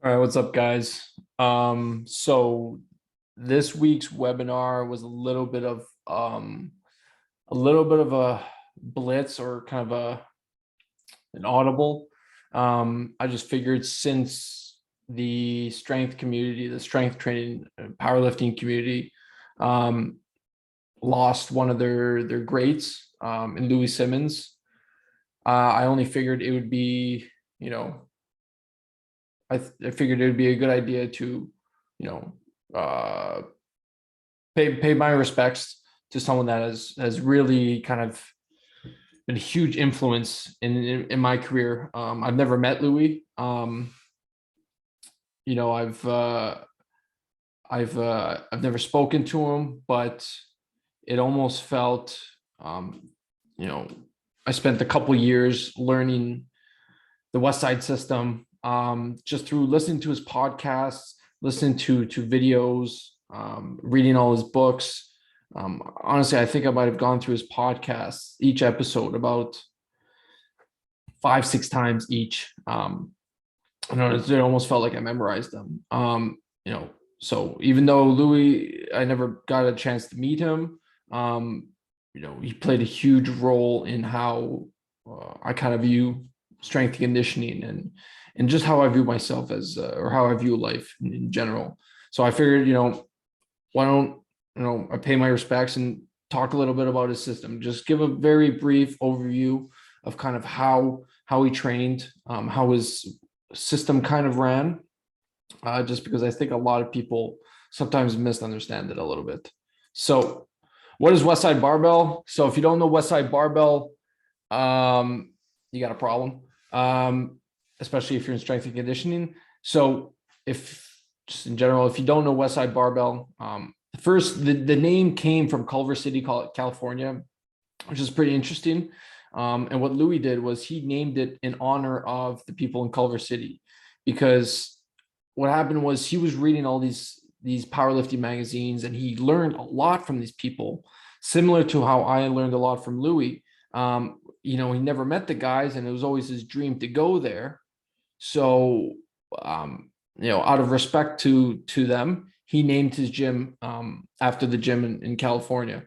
All right, what's up, guys? So this week's webinar was a little bit of a blitz or kind of an audible. I just figured since the strength community, the strength training, powerlifting community, um, lost one of their greats in Louie Simmons, I only figured it would be, you know, I figured it would be a good idea to, you know, pay my respects to someone that has really kind of been a huge influence in my career. I've never met Louis. You know, I've never spoken to him, but it almost felt, you know, I spent a couple years learning the Westside system, just through listening to his podcasts, listening to videos, reading all his books. Honestly, I think I might have gone through his podcasts, each episode, about 5, 6 times each. I know it almost felt like I memorized them. You know, so even though Louis, I never got a chance to meet him, you know, he played a huge role in how I kind of view strength conditioning and just how I view myself as or how I view life in general. So I figured, you know, why don't I pay my respects and talk a little bit about his system, just give a very brief overview of kind of how he trained, how his system kind of ran, just because I think a lot of people sometimes misunderstand it a little bit. So what is Westside Barbell? So if you don't know Westside Barbell, you got a problem, especially if you're in strength and conditioning. So if just in general, if you don't know Westside Barbell, first the name came from Culver City, California, which is pretty interesting. And what Louis did was he named it in honor of the people in Culver City, because what happened was he was reading all these powerlifting magazines and he learned a lot from these people, similar to how I learned a lot from Louis. You know, he never met the guys and it was always his dream to go there. So, you know, out of respect to them, he named his gym after the gym in California.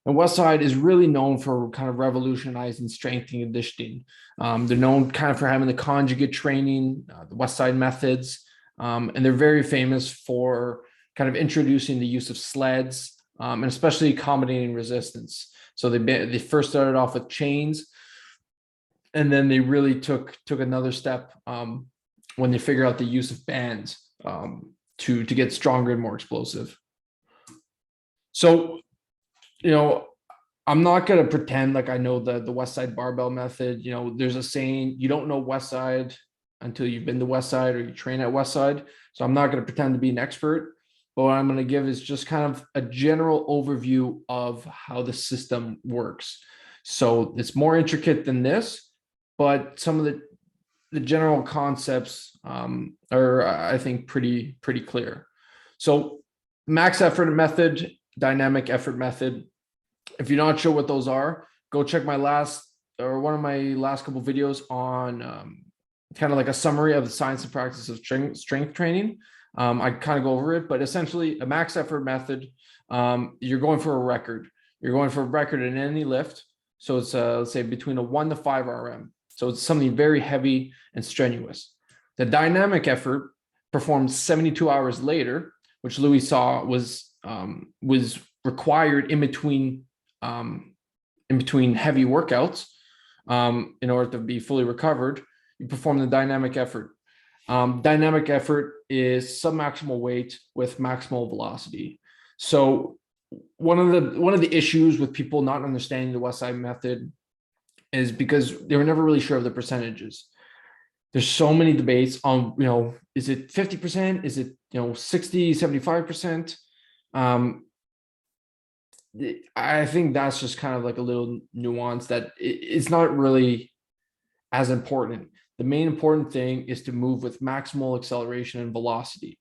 And Westside is really known for kind of revolutionizing strength and conditioning. They're known kind of for having the conjugate training, the Westside methods, and they're very famous for kind of introducing the use of sleds, and especially accommodating resistance. So they first started off with chains, and then they really took another step when they figured out the use of bands, to get stronger and more explosive. So, you know, I'm not going to pretend like I know the Westside Barbell method. You know, there's a saying, you don't know Westside until you've been to Westside or you train at Westside. So I'm not going to pretend to be an expert, but what I'm going to give is just kind of a general overview of how the system works. So it's more intricate than this, but some of the general concepts are, I think, pretty clear. So max effort method, dynamic effort method. If you're not sure what those are, go check my one of my last couple videos on kind of like a summary of the science and practice of strength training. I kind of go over it, but essentially a max effort method, you're going for a record. You're going for a record in any lift. So it's let's say between a 1 to 5 RM. So it's something very heavy and strenuous. The dynamic effort performed 72 hours later, which Louis saw was required in between heavy workouts, in order to be fully recovered. You perform the dynamic effort. Dynamic effort is submaximal weight with maximal velocity. So one of the issues with people not understanding the Westside method is because they were never really sure of the percentages. There's so many debates on, you know, is it 50%? Is it, you know, 60, 75%? I think that's just kind of like a little nuance that it's not really as important. The main important thing is to move with maximal acceleration and velocity.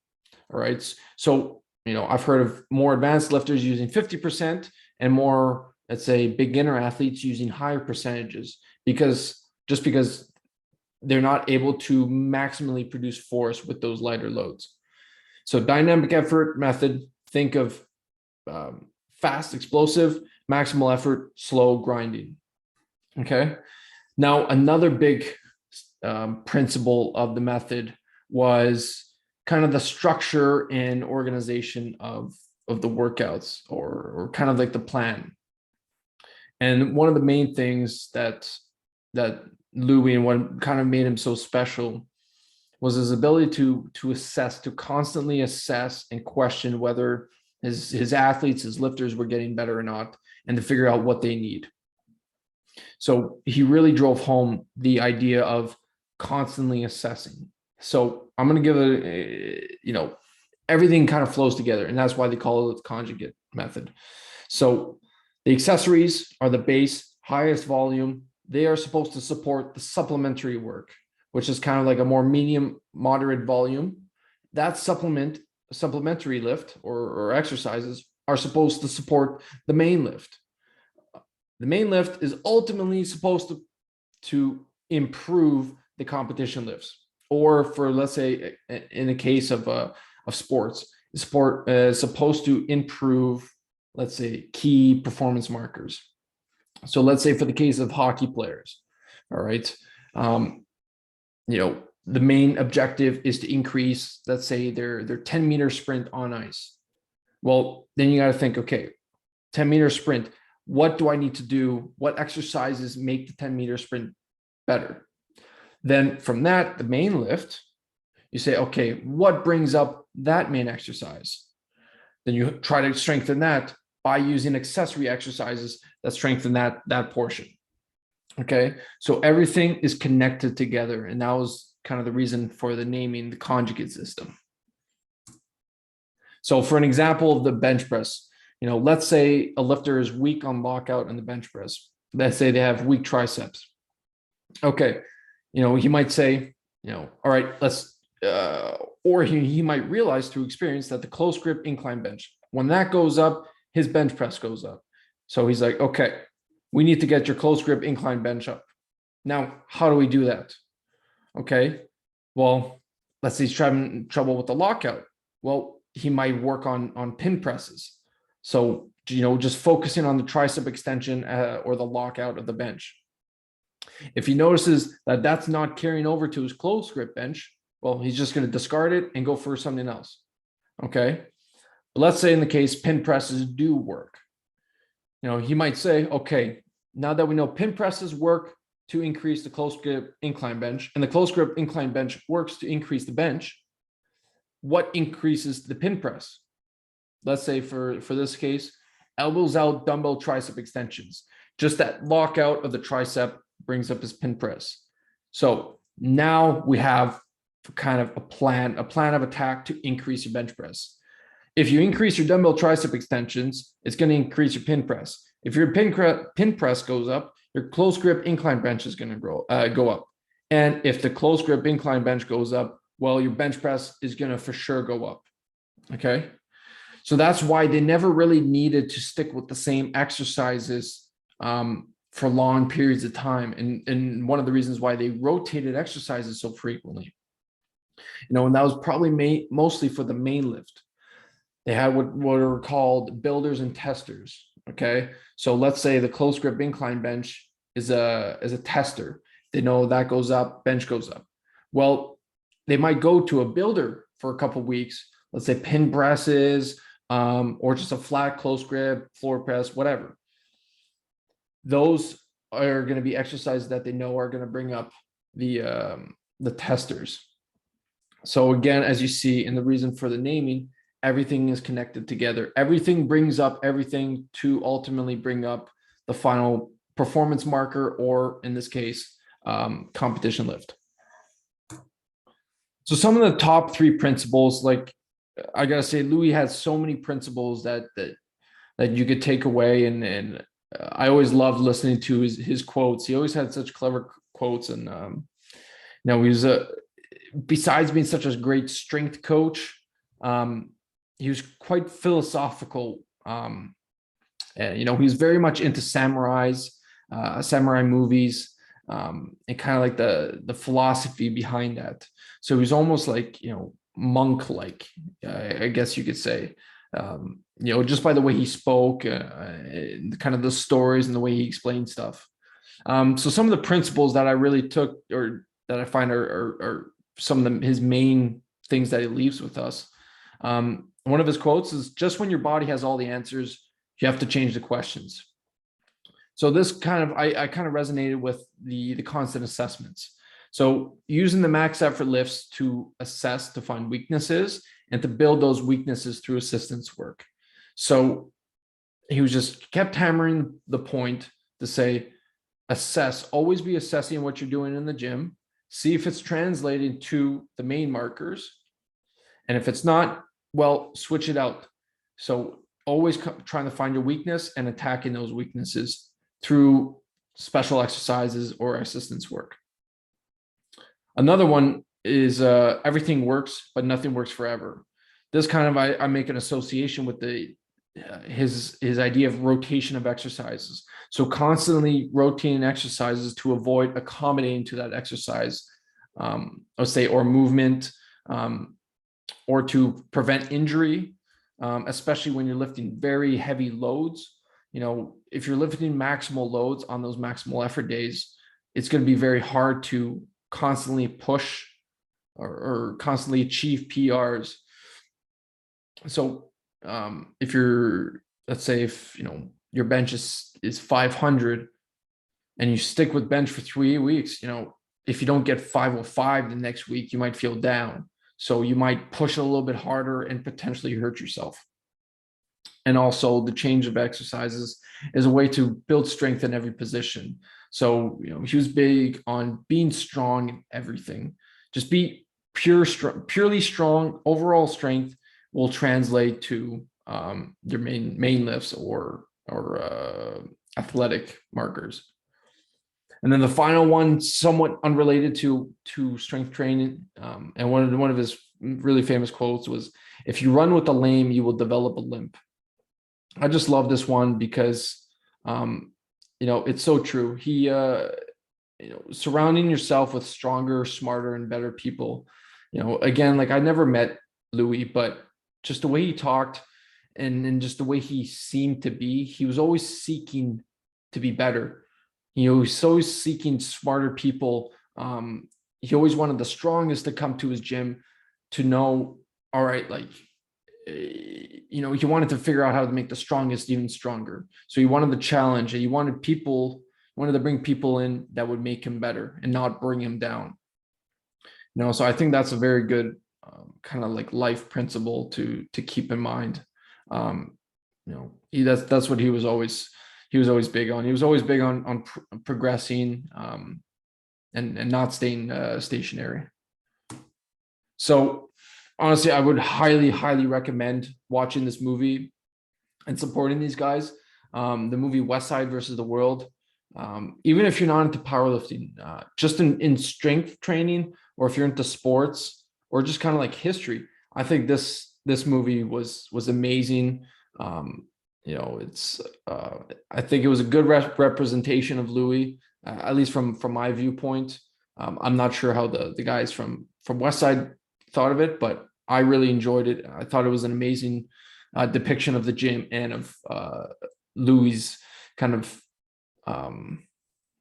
All right. So, you know, I've heard of more advanced lifters using 50% and more, let's say, beginner athletes using higher percentages, because they're not able to maximally produce force with those lighter loads. So dynamic effort method, think of fast, explosive, maximal effort, slow grinding. Okay. Now, another big principle of the method was kind of the structure and organization of the workouts, or kind of like the plan. And one of the main things that Louie, and what kind of made him so special, was his ability to assess, to constantly assess and question whether his athletes, his lifters were getting better or not, and to figure out what they need. So he really drove home the idea of constantly assessing. So I'm going to give everything kind of flows together, and that's why they call it the conjugate method. So the accessories are the base, highest volume. They are supposed to support the supplementary work, which is kind of like a more medium, moderate volume. That supplementary lift or exercises are supposed to support the main lift. The main lift is ultimately supposed to improve the competition lifts, or for, let's say, in the case of sports, sport is supposed to improve, let's say, key performance markers. So let's say for the case of hockey players, all right, the main objective is to increase, let's say, their 10-meter sprint on ice. Well, then you got to think, okay, 10-meter sprint, what do I need to do? What exercises make the 10-meter sprint better? Then from that, the main lift, you say, okay, what brings up that main exercise? Then you try to strengthen that by using accessory exercises that strengthen that portion. Okay, so everything is connected together, and that was kind of the reason for the naming, the conjugate system. So for an example of the bench press, let's say a lifter is weak on lockout in the bench press. Let's say they have weak triceps. Okay, he might say, all right, let's, or he might realize through experience that the close grip incline bench, when that goes up, his bench press goes up. So he's like, okay, we need to get your close grip incline bench up. Now, how do we do that? Okay, well, let's say he's having trouble with the lockout. Well, he might work on pin presses. So, just focusing on the tricep extension or the lockout of the bench. If he notices that that's not carrying over to his close grip bench, well, he's just going to discard it and go for something else. Okay. But let's say in the case pin presses do work. He might say, okay, now that we know pin presses work to increase the close grip incline bench, and the close grip incline bench works to increase the bench, what increases the pin press? Let's say for this case, elbows out dumbbell tricep extensions. Just that lockout of the tricep brings up his pin press. So now we have kind of a plan of attack to increase your bench press. If you increase your dumbbell tricep extensions, it's going to increase your pin press. If your pin press goes up, your close grip incline bench is going to go up. And if the close grip incline bench goes up, well, your bench press is going to for sure go up. Okay. So that's why they never really needed to stick with the same exercises for long periods of time. And one of the reasons why they rotated exercises so frequently, and that was probably mostly for the main lift. They had what are called builders and testers. Okay. So let's say the close grip incline bench is a tester. They know that goes up, bench goes up. Well, they might go to a builder for a couple of weeks, let's say pin presses, or just a flat close grip, floor press, whatever. Those are going to be exercises that they know are going to bring up the testers. So again, as you see in the reason for the naming, everything is connected together. Everything brings up everything to ultimately bring up the final performance marker, or in this case, competition lift. So some of the top 3 principles, like I gotta say, Louie has so many principles that you could take away, and I always loved listening to his quotes. He always had such clever quotes, and he was besides being such a great strength coach, he was quite philosophical. And he was very much into samurai movies. and kind of like the philosophy behind that. So he was almost like, monk like, I guess you could say, just by the way he spoke, kind of the stories and the way he explained stuff. So some of the principles that I really took, or that I find are some of his main things that he leaves with us. One of his quotes is, just when your body has all the answers, you have to change the questions. So this kind of, I kind of resonated with the constant assessments. So using the max effort lifts to assess, to find weaknesses, and to build those weaknesses through assistance work. So he was just kept hammering the point to say, assess, always be assessing what you're doing in the gym, see if it's translating to the main markers. And if it's not, well, switch it out. So always trying to find your weakness and attacking those weaknesses through special exercises or assistance work. Another one is everything works, but nothing works forever. This kind of, I make an association with his idea of rotation of exercises. So constantly rotating exercises to avoid accommodating to that exercise, let's say, or movement, or to prevent injury, especially when you're lifting very heavy loads. If you're lifting maximal loads on those maximal effort days, it's going to be very hard to constantly push or constantly achieve PRs. So if you're, let's say, if your bench is 500 and you stick with bench for 3 weeks, if you don't get 505 the next week, you might feel down. So you might push a little bit harder and potentially hurt yourself. And also the change of exercises is a way to build strength in every position. So, he was big on being strong in everything. Just be purely strong. Overall strength will translate to your main lifts or athletic markers. And then the final one, somewhat unrelated to strength training, and one of his really famous quotes was, "If you run with the lame, you will develop a limp." I just love this one because, it's so true. He, surrounding yourself with stronger, smarter, and better people. Again, like, I never met Louie, but just the way he talked and just the way he seemed to be, he was always seeking to be better. He's always seeking smarter people. He always wanted the strongest to come to his gym to know, all right, like, he wanted to figure out how to make the strongest even stronger. So he wanted the challenge, and he wanted to bring people in that would make him better and not bring him down. So I think that's a very good kind of like life principle to keep in mind. That's what he was always big on. He was always big on progressing, and not staying stationary. So honestly, I would highly, highly recommend watching this movie and supporting these guys. The movie Westside versus the World. Even if you're not into powerlifting, just in strength training, or if you're into sports or just kind of like history, I think this movie was amazing. I think it was a good representation of Louie, at least from my viewpoint. I'm not sure how the guys from Westside thought of it, but I really enjoyed it. I thought it was an amazing depiction of the gym and of Louie's kind of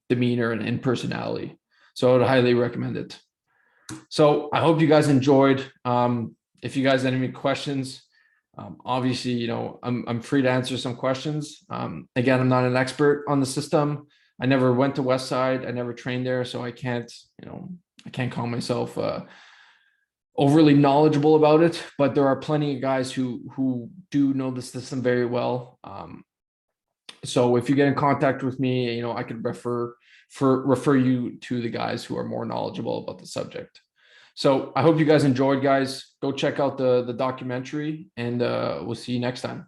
demeanor and personality. So I would highly recommend it. So I hope you guys enjoyed. If you guys have any questions, obviously, I'm free to answer some questions. Again, I'm not an expert on the system. I never went to Westside. I never trained there, so I can't call myself overly knowledgeable about it. But there are plenty of guys who do know the system very well. So if you get in contact with me, I could refer you to the guys who are more knowledgeable about the subject. So I hope you guys enjoyed, guys. Go check out the documentary, and we'll see you next time.